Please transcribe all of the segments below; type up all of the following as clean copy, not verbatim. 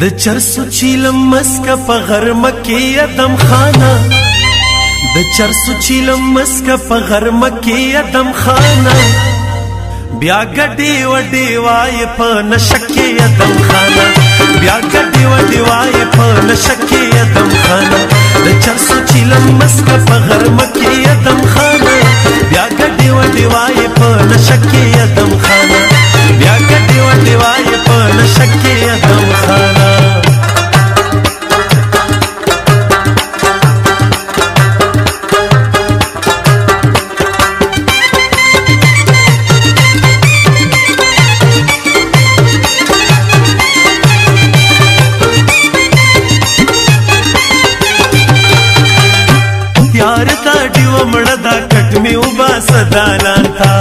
د چرسو چیلم مسکه په غرمه کې ادم خانه د چرسو چیلم مسکه په غرمه کې ادم خانه بیا ګډي وډي وای په نشکه ادم خانه بیا ګډي وډي وای په نشکه ادم خانه د چرسو چیلم مسکه په غرمه کې ادم خانه بیا ګډي وډي وای په نشکه ادم خانه بیا ګډي وډي وای په نشکه ادم خانه यार ता डिव मड़दा कट में उबा सदालान था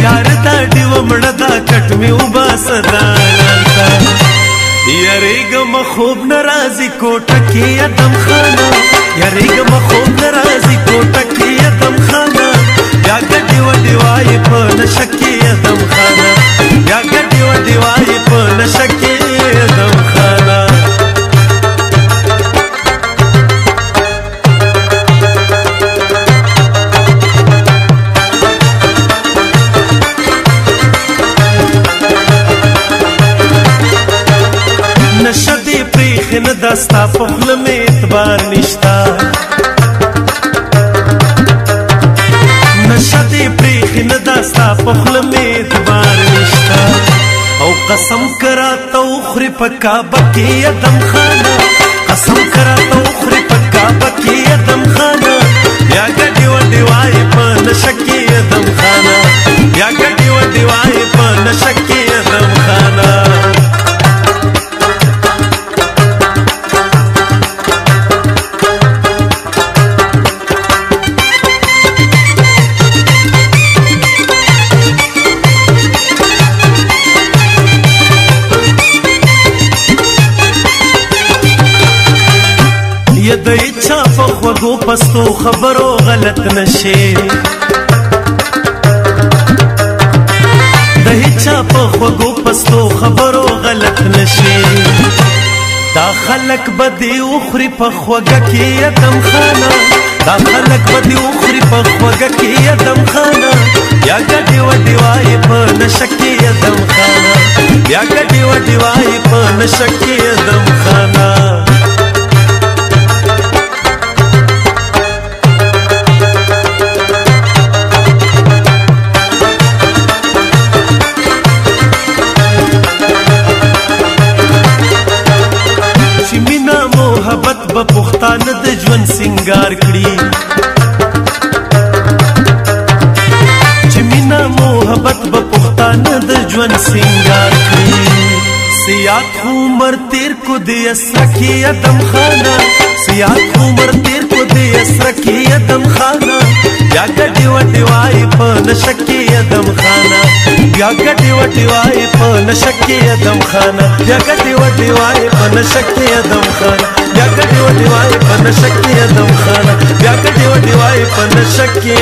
यार ता डिव मड़दा कट में उबा सदालान था यारेग मखूब नाराजी कोटा की अदम खाना यारेग मखूब नाराजी कोटा की अदम खाना या गड्डी वडिवाई पण शकी अदम खाना या गड्डी वडिवाई पण शकी अदम खाना नशदे प्रेखन दस्ता पखल में एतबार निश्ता नशदे प्रेखन दस्ता पखल में एतबार निश्ता औ कसम करा तो उखरी पक्का बकी अदम खाना कसम करा तो उखरी पक्का बकी अदम खाना या गड्डी वड्डी वाई पन शकी अदम खाना या गड्डी वड्डी वाई पन शकी अदम खाना ये द इच्छा पखवगो पस्तो खबरो गलत नशे द इच्छा पखवगो पस्तो खबरो गलत नशे दा खलक बदी उखरी पखवगा की अदम खाना दा खलक बदी उखरी पखवगा की अदम खाना या गड्डी वड्डी वाई पण शकी अदम खाना या गड्डी वड्डी वाई पण शकी अदम खाना मोहब्बत बपुख्तान द जवन सिंगार कड़ी जमीना मोहब्बत बपुख्तान द जवन सिंगार कड़ी सियात उमर तेर को दे असरकी अदम खाना सियात उमर तेर को दे असरकी अदम खाना या गड्डी वड्डी वाई पण शकी अदम खाना या गड्डी वड्डी वाई पण शकी अदम खाना या गड्डी वड्डी वाई पण शकी अदम खाना या गड्डी वड्डी वाई पण शकी अदम खाना या गड्डी वड्डी वाई पण शकी